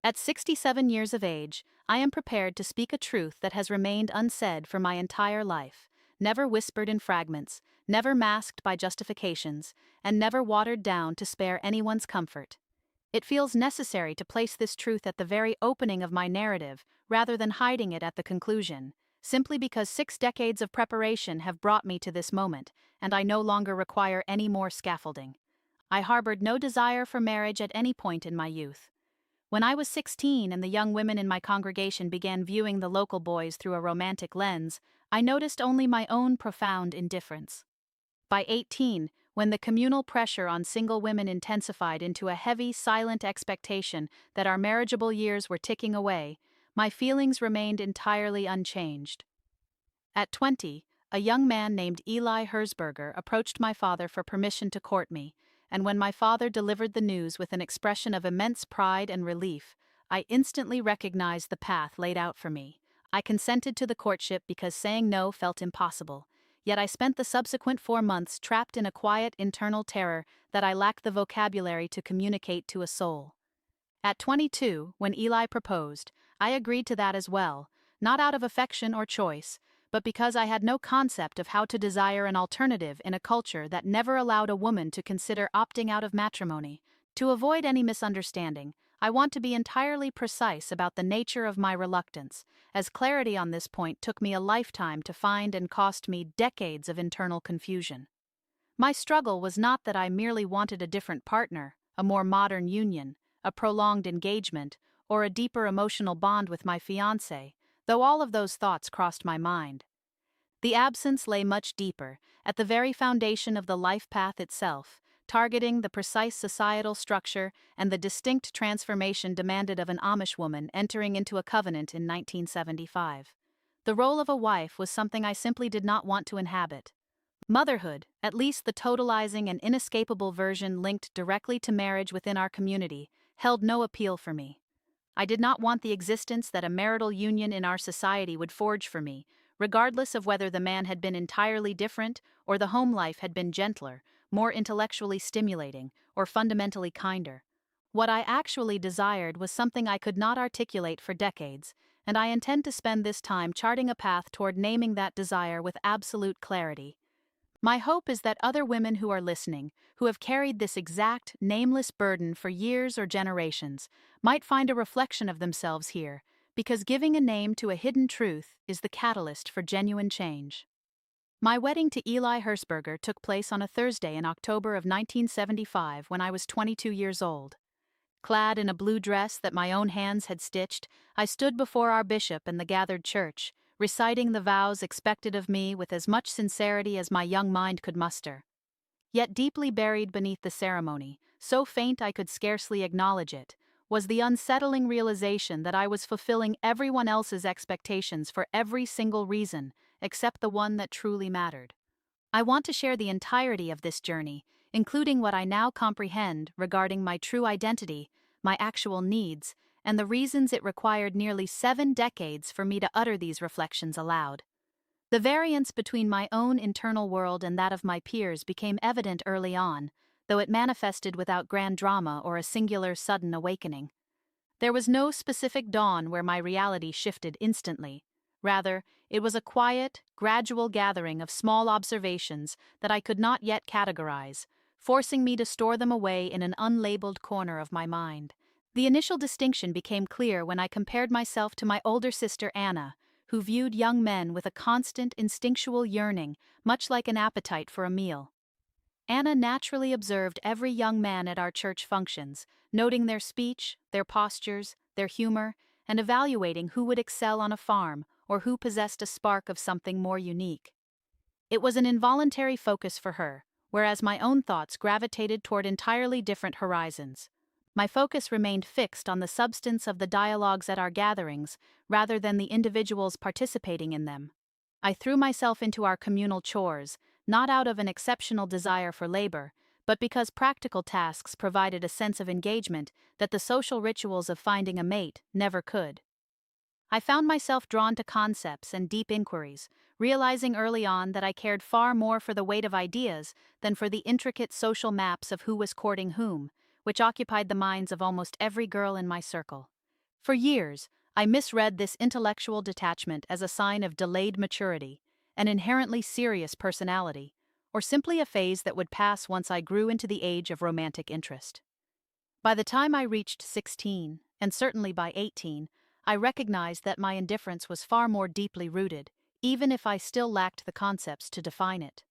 At 67 years of age, I am prepared to speak a truth that has remained unsaid for my entire life, never whispered in fragments, never masked by justifications, and never watered down to spare anyone's comfort. It feels necessary to place this truth at the very opening of my narrative, rather than hiding it at the conclusion, simply because 6 decades of preparation have brought me to this moment, and I no longer require any more scaffolding. I harbored no desire for marriage at any point in my youth. When I was 16 and the young women in my congregation began viewing the local boys through a romantic lens, I noticed only my own profound indifference. By 18, when the communal pressure on single women intensified into a heavy, silent expectation that our marriageable years were ticking away, my feelings remained entirely unchanged. At 20, a young man named Eli Herzberger approached my father for permission to court me, and when my father delivered the news with an expression of immense pride and relief, I instantly recognized the path laid out for me. I consented to the courtship because saying no felt impossible, yet I spent the subsequent 4 months trapped in a quiet internal terror that I lacked the vocabulary to communicate to a soul. At 22, when Eli proposed, I agreed to that as well, not out of affection or choice, but because I had no concept of how to desire an alternative in a culture that never allowed a woman to consider opting out of matrimony. To avoid any misunderstanding, I want to be entirely precise about the nature of my reluctance, as clarity on this point took me a lifetime to find and cost me decades of internal confusion. My struggle was not that I merely wanted a different partner, a more modern union, a prolonged engagement, or a deeper emotional bond with my fiancé, though all of those thoughts crossed my mind. The absence lay much deeper, at the very foundation of the life path itself, targeting the precise societal structure and the distinct transformation demanded of an Amish woman entering into a covenant in 1975. The role of a wife was something I simply did not want to inhabit. Motherhood, at least the totalizing and inescapable version linked directly to marriage within our community, held no appeal for me. I did not want the existence that a marital union in our society would forge for me, regardless of whether the man had been entirely different or the home life had been gentler, more intellectually stimulating, or fundamentally kinder. What I actually desired was something I could not articulate for decades, and I intend to spend this time charting a path toward naming that desire with absolute clarity. My hope is that other women who are listening, who have carried this exact, nameless burden for years or generations, might find a reflection of themselves here, because giving a name to a hidden truth is the catalyst for genuine change. My wedding to Eli Herzberger took place on a Thursday in October of 1975 when I was 22 years old. Clad in a blue dress that my own hands had stitched, I stood before our bishop and the gathered church, reciting the vows expected of me with as much sincerity as my young mind could muster. Yet deeply buried beneath the ceremony, so faint I could scarcely acknowledge it, was the unsettling realization that I was fulfilling everyone else's expectations for every single reason, except the one that truly mattered. I want to share the entirety of this journey, including what I now comprehend regarding my true identity, my actual needs, and the reasons it required nearly 7 decades for me to utter these reflections aloud. The variance between my own internal world and that of my peers became evident early on, though it manifested without grand drama or a singular sudden awakening. There was no specific dawn where my reality shifted instantly. Rather, it was a quiet, gradual gathering of small observations that I could not yet categorize, forcing me to store them away in an unlabeled corner of my mind. The initial distinction became clear when I compared myself to my older sister Anna, who viewed young men with a constant instinctual yearning, much like an appetite for a meal. Anna naturally observed every young man at our church functions, noting their speech, their postures, their humor, and evaluating who would excel on a farm or who possessed a spark of something more unique. It was an involuntary focus for her, whereas my own thoughts gravitated toward entirely different horizons. My focus remained fixed on the substance of the dialogues at our gatherings, rather than the individuals participating in them. I threw myself into our communal chores, not out of an exceptional desire for labor, but because practical tasks provided a sense of engagement that the social rituals of finding a mate never could. I found myself drawn to concepts and deep inquiries, realizing early on that I cared far more for the weight of ideas than for the intricate social maps of who was courting whom, which occupied the minds of almost every girl in my circle. For years, I misread this intellectual detachment as a sign of delayed maturity, an inherently serious personality, or simply a phase that would pass once I grew into the age of romantic interest. By the time I reached 16, and certainly by 18, I recognized that my indifference was far more deeply rooted, even if I still lacked the concepts to define it.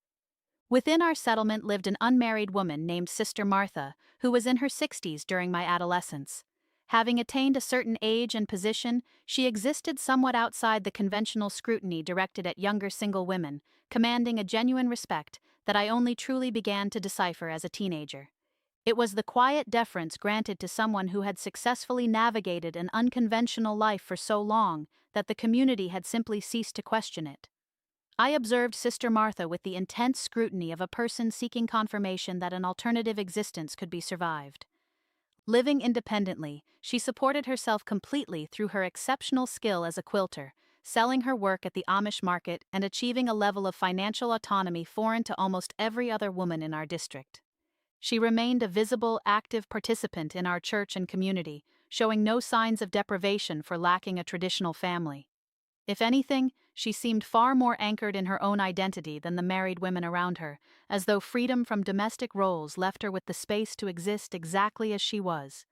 Within our settlement lived an unmarried woman named Sister Martha, who was in her 60s during my adolescence. Having attained a certain age and position, she existed somewhat outside the conventional scrutiny directed at younger single women, commanding a genuine respect that I only truly began to decipher as a teenager. It was the quiet deference granted to someone who had successfully navigated an unconventional life for so long that the community had simply ceased to question it. I observed Sister Martha with the intense scrutiny of a person seeking confirmation that an alternative existence could be survived. Living independently, she supported herself completely through her exceptional skill as a quilter, selling her work at the Amish market and achieving a level of financial autonomy foreign to almost every other woman in our district. She remained a visible, active participant in our church and community, showing no signs of deprivation for lacking a traditional family. If anything, she seemed far more anchored in her own identity than the married women around her, as though freedom from domestic roles left her with the space to exist exactly as she was.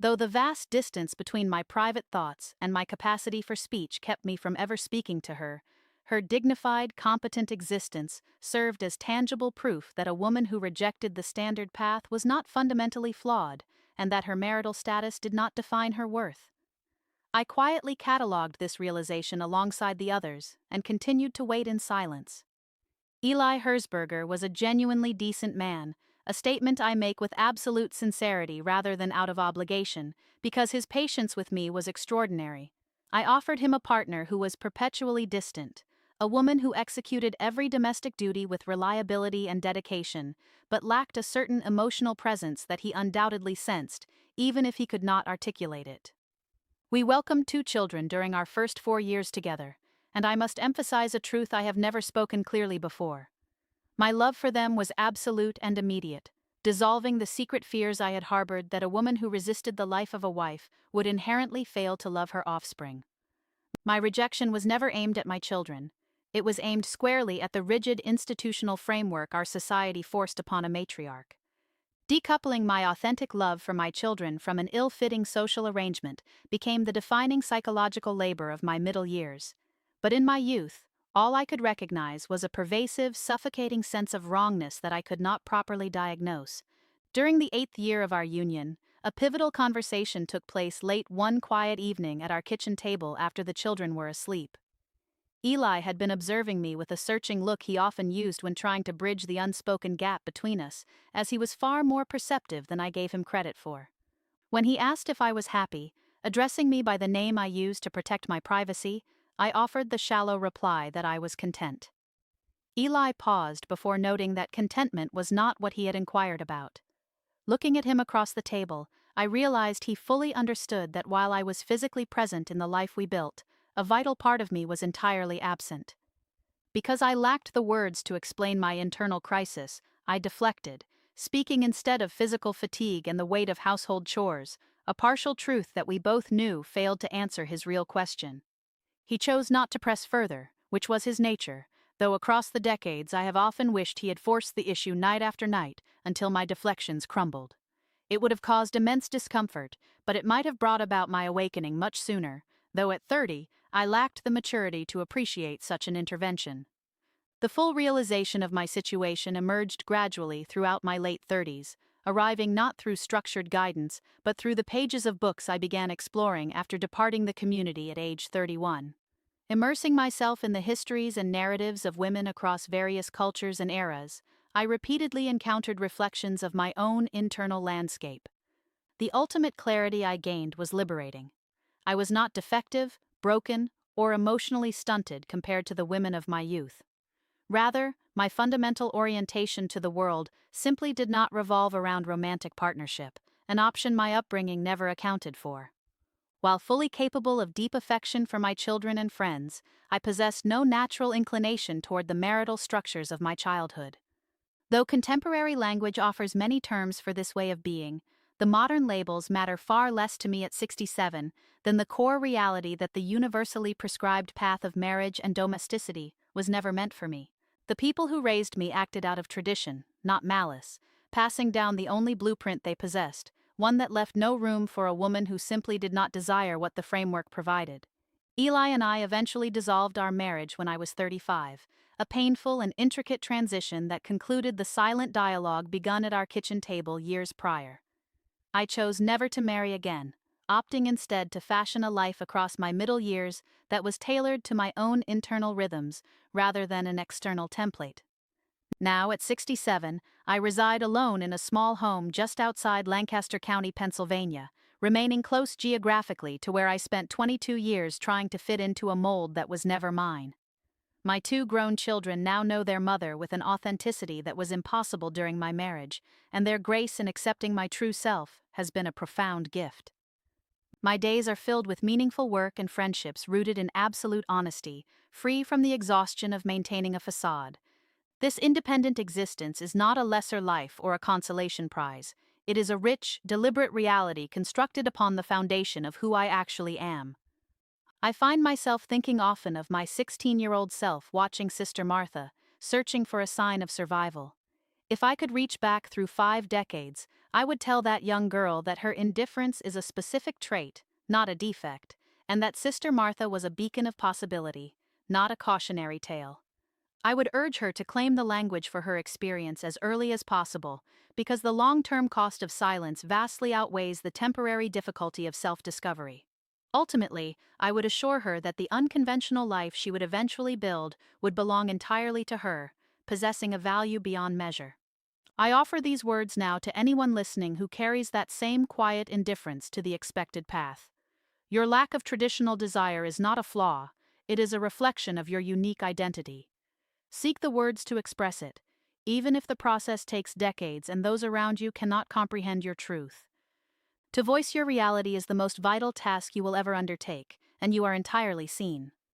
Though the vast distance between my private thoughts and my capacity for speech kept me from ever speaking to her, her dignified, competent existence served as tangible proof that a woman who rejected the standard path was not fundamentally flawed, and that her marital status did not define her worth. I quietly catalogued this realization alongside the others and continued to wait in silence. Eli Herzberger was a genuinely decent man, a statement I make with absolute sincerity rather than out of obligation, because his patience with me was extraordinary. I offered him a partner who was perpetually distant, a woman who executed every domestic duty with reliability and dedication, but lacked a certain emotional presence that he undoubtedly sensed, even if he could not articulate it. We welcomed 2 children during our first 4 years together, and I must emphasize a truth I have never spoken clearly before. My love for them was absolute and immediate, dissolving the secret fears I had harbored that a woman who resisted the life of a wife would inherently fail to love her offspring. My rejection was never aimed at my children. It was aimed squarely at the rigid institutional framework our society forced upon a matriarch. Decoupling my authentic love for my children from an ill-fitting social arrangement became the defining psychological labor of my middle years. But in my youth, all I could recognize was a pervasive, suffocating sense of wrongness that I could not properly diagnose. During the 8th year of our union, a pivotal conversation took place late one quiet evening at our kitchen table after the children were asleep. Eli had been observing me with a searching look he often used when trying to bridge the unspoken gap between us, as he was far more perceptive than I gave him credit for. When he asked if I was happy, addressing me by the name I used to protect my privacy, I offered the shallow reply that I was content. Eli paused before noting that contentment was not what he had inquired about. Looking at him across the table, I realized he fully understood that while I was physically present in the life we built, a vital part of me was entirely absent. Because I lacked the words to explain my internal crisis, I deflected, speaking instead of physical fatigue and the weight of household chores, a partial truth that we both knew failed to answer his real question. He chose not to press further, which was his nature, though across the decades I have often wished he had forced the issue night after night until my deflections crumbled. It would have caused immense discomfort, but it might have brought about my awakening much sooner, though at 30, I lacked the maturity to appreciate such an intervention. The full realization of my situation emerged gradually throughout my late 30s, arriving not through structured guidance, but through the pages of books I began exploring after departing the community at age 31. Immersing myself in the histories and narratives of women across various cultures and eras, I repeatedly encountered reflections of my own internal landscape. The ultimate clarity I gained was liberating. I was not defective, broken, or emotionally stunted compared to the women of my youth. Rather, my fundamental orientation to the world simply did not revolve around romantic partnership, an option my upbringing never accounted for. While fully capable of deep affection for my children and friends, I possessed no natural inclination toward the marital structures of my childhood. Though contemporary language offers many terms for this way of being, The modern labels matter far less to me at 67 than the core reality that the universally prescribed path of marriage and domesticity was never meant for me. The people who raised me acted out of tradition, not malice, passing down the only blueprint they possessed, one that left no room for a woman who simply did not desire what the framework provided. Eli and I eventually dissolved our marriage when I was 35, a painful and intricate transition that concluded the silent dialogue begun at our kitchen table years prior. I chose never to marry again, opting instead to fashion a life across my middle years that was tailored to my own internal rhythms rather than an external template. Now, at 67, I reside alone in a small home just outside Lancaster County, Pennsylvania, remaining close geographically to where I spent 22 years trying to fit into a mold that was never mine. My 2 grown children now know their mother with an authenticity that was impossible during my marriage, and their grace in accepting my true self has been a profound gift. My days are filled with meaningful work and friendships rooted in absolute honesty, free from the exhaustion of maintaining a facade. This independent existence is not a lesser life or a consolation prize. It is a rich, deliberate reality constructed upon the foundation of who I actually am. I find myself thinking often of my 16-year-old self watching Sister Martha, searching for a sign of survival. If I could reach back through 5 decades, I would tell that young girl that her indifference is a specific trait, not a defect, and that Sister Martha was a beacon of possibility, not a cautionary tale. I would urge her to claim the language for her experience as early as possible, because the long-term cost of silence vastly outweighs the temporary difficulty of self-discovery. Ultimately, I would assure her that the unconventional life she would eventually build would belong entirely to her, possessing a value beyond measure. I offer these words now to anyone listening who carries that same quiet indifference to the expected path. Your lack of traditional desire is not a flaw, it is a reflection of your unique identity. Seek the words to express it, even if the process takes decades and those around you cannot comprehend your truth. To voice your reality is the most vital task you will ever undertake, and you are entirely seen.